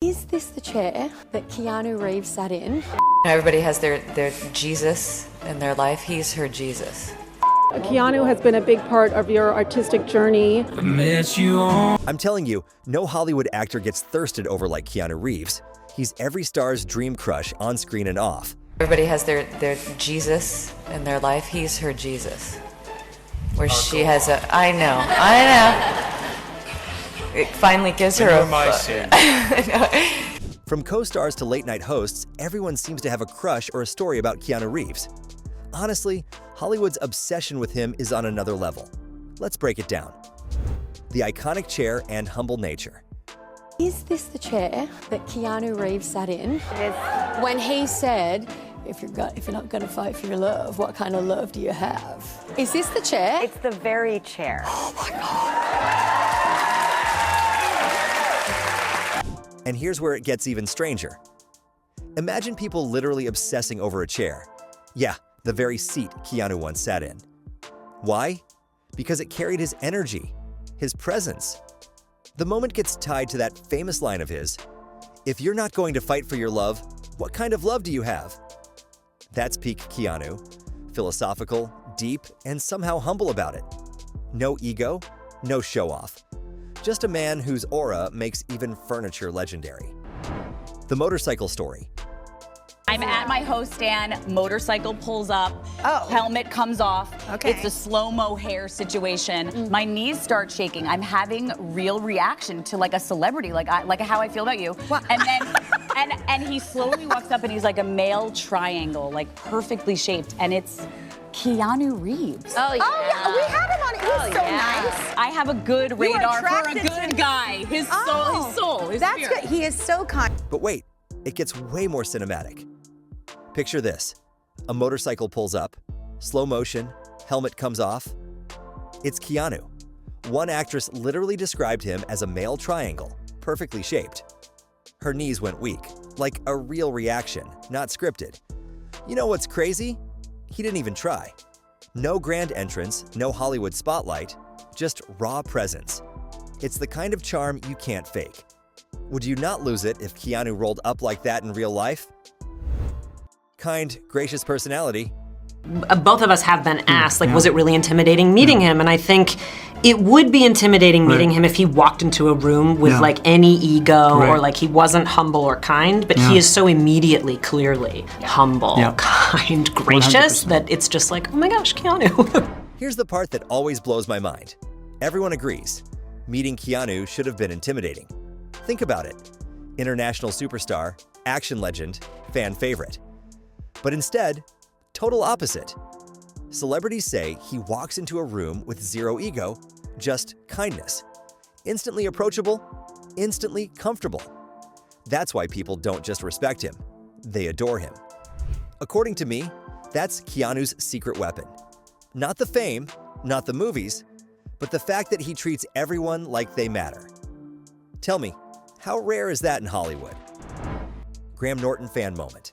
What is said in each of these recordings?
Is this the chair that Keanu Reeves sat in? Everybody has their Jesus in their life. He's her Jesus. Keanu has been a big part of your artistic journey. I'm telling you, no Hollywood actor gets thirsted over like Keanu Reeves. He's every star's dream crush on screen and off. Everybody has their Jesus in their life. He's her Jesus. Where she has a... I know. It finally gives her a... From co-stars to late-night hosts, everyone seems to have a crush or a story about Keanu Reeves. Honestly, Hollywood's obsession with him is on another level. Let's break it down. The iconic chair and humble nature. Is this the chair that Keanu Reeves sat in? When he said, if you're not going to fight for your love, what kind of love do you have? Is this the chair? It's the very chair. Oh my God. And here's where it gets even stranger. Imagine people literally obsessing over a chair. Yeah, the very seat Keanu once sat in. Why? Because it carried his energy, his presence. The moment gets tied to that famous line of his, "If you're not going to fight for your love, what kind of love do you have?" That's peak Keanu, philosophical, deep, and somehow humble about it. No ego, no show-off. Just a man whose aura makes even furniture legendary. The motorcycle story. I'm at my host stand, motorcycle pulls up, helmet comes off. Okay. It's a slow-mo hair situation. My knees start shaking. I'm having real reaction to like a celebrity, like how I feel about you. What? And then, and he slowly walks up and he's like a male triangle, like perfectly shaped, and it's Keanu Reeves. Oh yeah, we had him on it. He was so nice. I have a good radar for a good guy. His soul, his That's spirit. good. He is so kind. But wait, it gets way more cinematic. Picture this. A motorcycle pulls up, slow motion, helmet comes off. It's Keanu. One actress literally described him as a male triangle, perfectly shaped. Her knees went weak, like a real reaction, not scripted. You know what's crazy? He didn't even try. No grand entrance, no Hollywood spotlight, just raw presence. It's the kind of charm you can't fake. Would you not lose it if Keanu rolled up like that in real life? Kind, gracious personality. Both of us have been asked, like, was it really intimidating meeting him? And I think it would be intimidating meeting him if he walked into a room with like any ego or like he wasn't humble or kind, but he is so immediately, clearly humble, kind, gracious 100%. That it's just like, oh my gosh, Keanu. Here's the part that always blows my mind. Everyone agrees. Meeting Keanu should have been intimidating. Think about it. International superstar, action legend, fan favorite. But instead, total opposite. Celebrities say he walks into a room with zero ego, just kindness. Instantly approachable, instantly comfortable. That's why people don't just respect him, they adore him. According to me, that's Keanu's secret weapon. Not the fame, not the movies, but the fact that he treats everyone like they matter. Tell me, how rare is that in Hollywood? Graham Norton fan moment.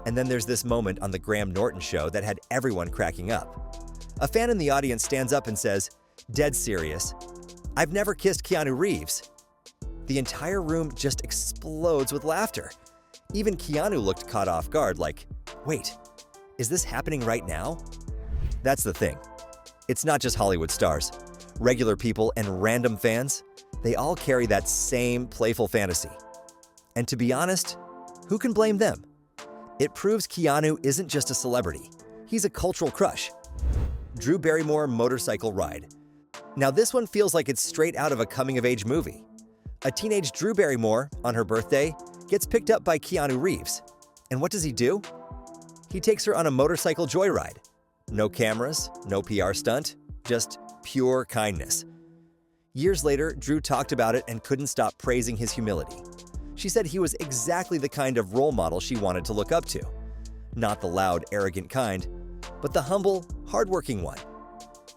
And then there's this moment on the Graham Norton show that had everyone cracking up. A fan in the audience stands up and says, dead serious, "I've never kissed Keanu Reeves." The entire room just explodes with laughter. Even Keanu looked caught off guard like, wait, is this happening right now? That's the thing. It's not just Hollywood stars. Regular people and random fans, they all carry that same playful fantasy. And to be honest, who can blame them? It proves Keanu isn't just a celebrity. He's a cultural crush. Drew Barrymore motorcycle ride. Now this one feels like it's straight out of a coming-of-age movie. A teenage Drew Barrymore, on her birthday, gets picked up by Keanu Reeves. And what does he do? He takes her on a motorcycle joyride. No cameras, no PR stunt, just pure kindness. Years later, Drew talked about it and couldn't stop praising his humility. She said he was exactly the kind of role model she wanted to look up to. Not the loud, arrogant kind, but the humble, hardworking one.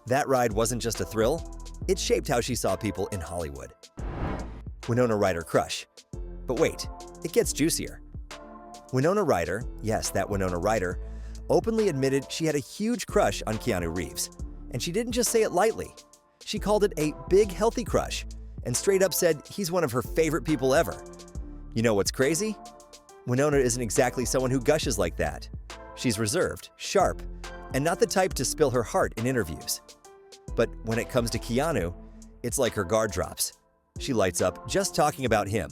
That ride wasn't just a thrill, it shaped how she saw people in Hollywood. Winona Ryder crush. But wait, it gets juicier. Winona Ryder, yes, that Winona Ryder, openly admitted she had a huge crush on Keanu Reeves. And she didn't just say it lightly. She called it a big, healthy crush, and straight up said he's one of her favorite people ever. You know what's crazy? Winona isn't exactly someone who gushes like that. She's reserved, sharp, and not the type to spill her heart in interviews. But when it comes to Keanu, it's like her guard drops. She lights up just talking about him.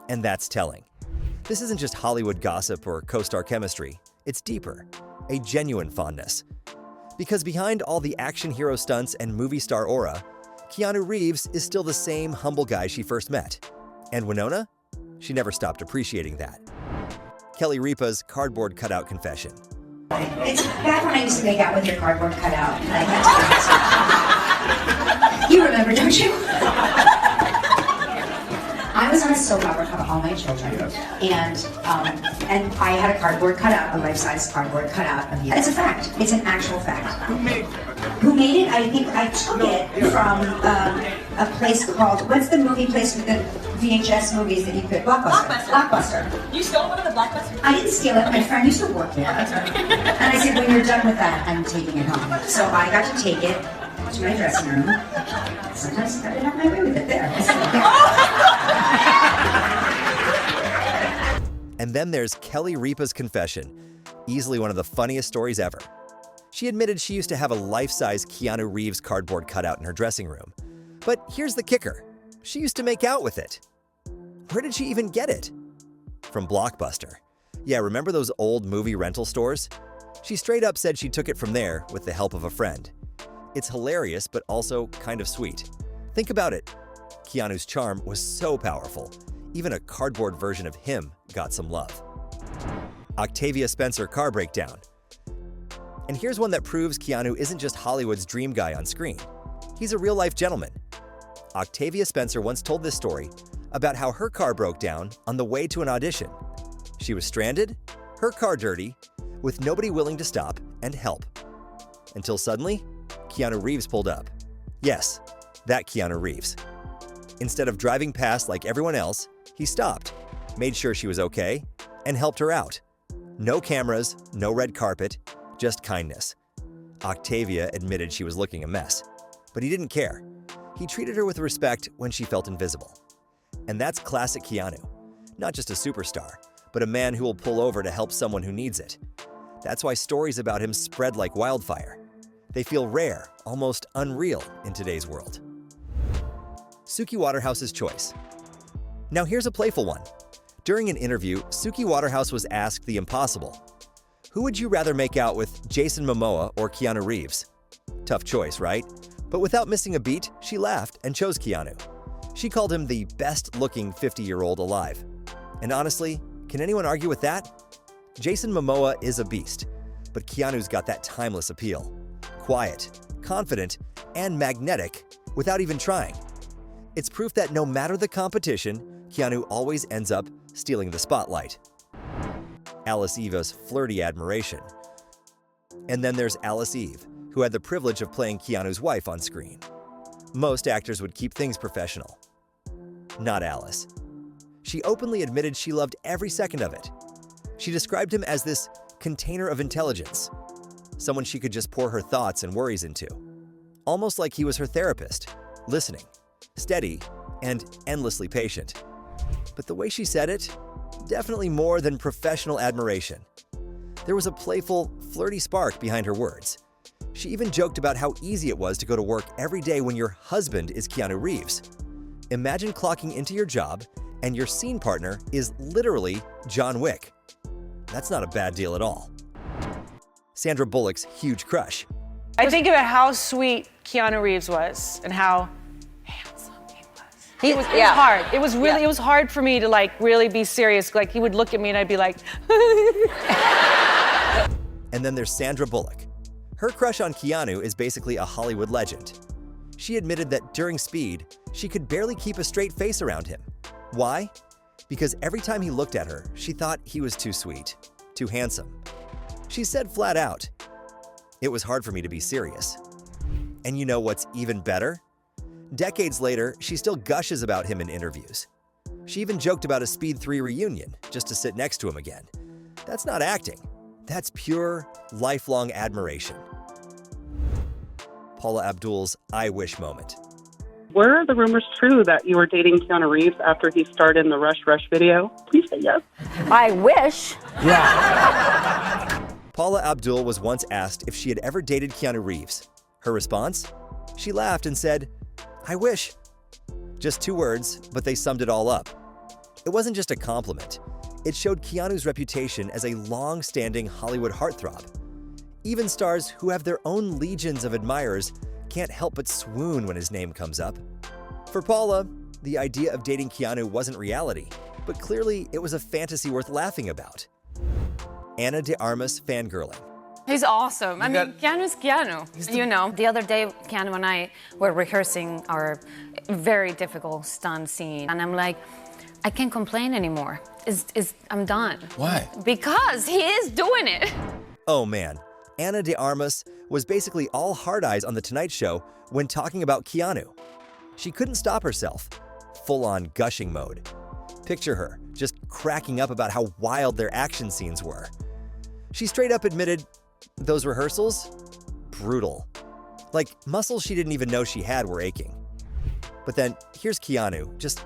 And that's telling. This isn't just Hollywood gossip or co-star chemistry. It's deeper, a genuine fondness. Because behind all the action hero stunts and movie star aura, Keanu Reeves is still the same humble guy she first met. And Winona? She never stopped appreciating that. Kelly Ripa's cardboard cutout confession. It's back when I used to make out with your cardboard cutout. You remember, don't you? I was on a soap opera called All My Children, and I had a cardboard cutout, a life-size cardboard cutout of you. It's a fact. It's an actual fact. Who made it? Who made it? I think I took it from a place called, what's the movie place with the VHS movies that you could, Blockbuster. You stole one of the Blockbuster? I didn't steal it. My friend used to work there. And I said, when you're done with that, I'm taking it home. So I got to take it to my dressing room. Sometimes I didn't have my way with it there. And then there's Kelly Ripa's confession, easily one of the funniest stories ever. She admitted she used to have a life-size Keanu Reeves cardboard cutout in her dressing room. But here's the kicker. She used to make out with it. Where did she even get it? From Blockbuster. Yeah, remember those old movie rental stores? She straight up said she took it from there with the help of a friend. It's hilarious, but also kind of sweet. Think about it. Keanu's charm was so powerful. Even a cardboard version of him got some love. Octavia Spencer car breakdown. And here's one that proves Keanu isn't just Hollywood's dream guy on screen. He's a real-life gentleman. Octavia Spencer once told this story about how her car broke down on the way to an audition. She was stranded, her car dirty, with nobody willing to stop and help. Until suddenly, Keanu Reeves pulled up. Yes, that Keanu Reeves. Instead of driving past like everyone else, he stopped, made sure she was okay, and helped her out. No cameras, no red carpet, just kindness. Octavia admitted she was looking a mess, but he didn't care. He treated her with respect when she felt invisible. And that's classic Keanu. Not just a superstar, but a man who will pull over to help someone who needs it. That's why stories about him spread like wildfire. They feel rare, almost unreal in today's world. Suki Waterhouse's choice. Now here's a playful one. During an interview, Suki Waterhouse was asked the impossible. Who would you rather make out with, Jason Momoa or Keanu Reeves? Tough choice, right? But without missing a beat, she laughed and chose Keanu. She called him the best-looking 50-year-old alive. And honestly, can anyone argue with that? Jason Momoa is a beast, but Keanu's got that timeless appeal. Quiet, confident, and magnetic without even trying. It's proof that no matter the competition, Keanu always ends up stealing the spotlight. Alice Eva's flirty admiration. And then there's Alice Eve, who had the privilege of playing Keanu's wife on screen. Most actors would keep things professional. Not Alice. She openly admitted she loved every second of it. She described him as this container of intelligence, someone she could just pour her thoughts and worries into. Almost like he was her therapist, listening, steady, and endlessly patient. But the way she said it, definitely more than professional admiration. There was a playful, flirty spark behind her words. She even joked about how easy it was to go to work every day when your husband is Keanu Reeves. Imagine clocking into your job and your scene partner is literally John Wick. That's not a bad deal at all. Sandra Bullock's huge crush. I think about how sweet Keanu Reeves was and how handsome he was. It was hard. It was really, it was hard for me to like really be serious. Like he would look at me and I'd be like, And then there's Sandra Bullock. Her crush on Keanu is basically a Hollywood legend. She admitted that during Speed, she could barely keep a straight face around him. Why? Because every time he looked at her, she thought he was too sweet, too handsome. She said flat out, "It was hard for me to be serious." And you know what's even better? Decades later, she still gushes about him in interviews. She even joked about a Speed 3 reunion just to sit next to him again. That's not acting. That's pure, lifelong admiration. Paula Abdul's I wish moment. Were the rumors true that you were dating Keanu Reeves after he starred in the Rush Rush video? Please say yes. I wish. Paula Abdul was once asked if she had ever dated Keanu Reeves. Her response? She laughed and said, "I wish." Just 2 words, but they summed it all up. It wasn't just a compliment. It showed Keanu's reputation as a long-standing Hollywood heartthrob. Even stars who have their own legions of admirers can't help but swoon when his name comes up. For Paula, the idea of dating Keanu wasn't reality, but clearly it was a fantasy worth laughing about. Ana de Armas fangirling. He's awesome. Keanu's Keanu. You know, the other day, Keanu and I were rehearsing our very difficult stunt scene, and I'm like, I can't complain anymore. I'm done. Why? Because he is doing it. Oh man, Ana de Armas was basically all hard eyes on The Tonight Show when talking about Keanu. She couldn't stop herself, full-on gushing mode. Picture her, just cracking up about how wild their action scenes were. She straight up admitted, those rehearsals? Brutal. Like, muscles she didn't even know she had were aching. But then, here's Keanu, just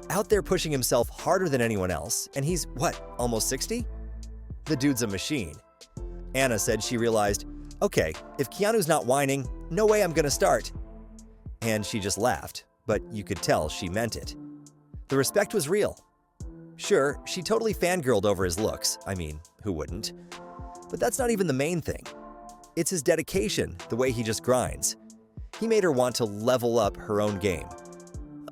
out there pushing himself harder than anyone else, and he's, almost 60? The dude's a machine. Anna said she realized, okay, if Keanu's not whining, no way I'm gonna start. And she just laughed, but you could tell she meant it. The respect was real. Sure, she totally fangirled over his looks. I mean, who wouldn't? But that's not even the main thing. It's his dedication, the way he just grinds. He made her want to level up her own game.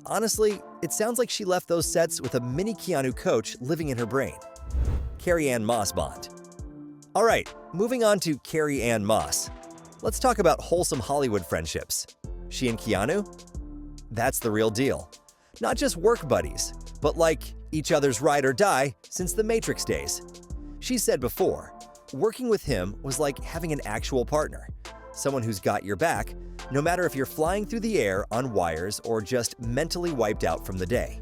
Honestly, it sounds like she left those sets with a mini Keanu coach living in her brain. Carrie-Anne Moss Bond. All right, moving on to Carrie-Anne Moss. Let's talk about wholesome Hollywood friendships. She and Keanu? That's the real deal. Not just work buddies, but like each other's ride or die since the Matrix days. She said before, working with him was like having an actual partner, someone who's got your back, no matter if you're flying through the air on wires or just mentally wiped out from the day.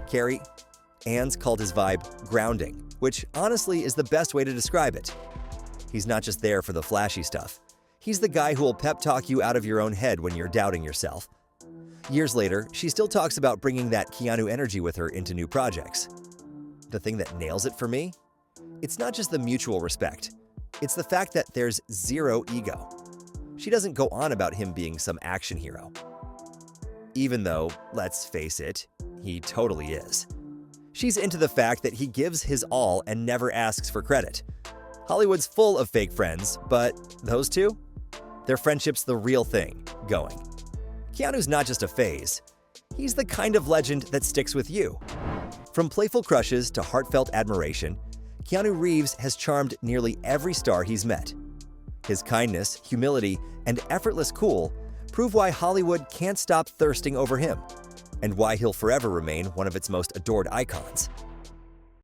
Carrie-Anne's called his vibe grounding, which honestly is the best way to describe it. He's not just there for the flashy stuff. He's the guy who will pep talk you out of your own head when you're doubting yourself. Years later, she still talks about bringing that Keanu energy with her into new projects. The thing that nails it for me? It's not just the mutual respect. It's the fact that there's zero ego. She doesn't go on about him being some action hero. Even though, let's face it, he totally is. She's into the fact that he gives his all and never asks for credit. Hollywood's full of fake friends, but those two? Their friendship's the real thing going. Keanu's not just a phase. He's the kind of legend that sticks with you. From playful crushes to heartfelt admiration, Keanu Reeves has charmed nearly every star he's met. His kindness, humility, and effortless cool prove why Hollywood can't stop thirsting over him, and why he'll forever remain one of its most adored icons.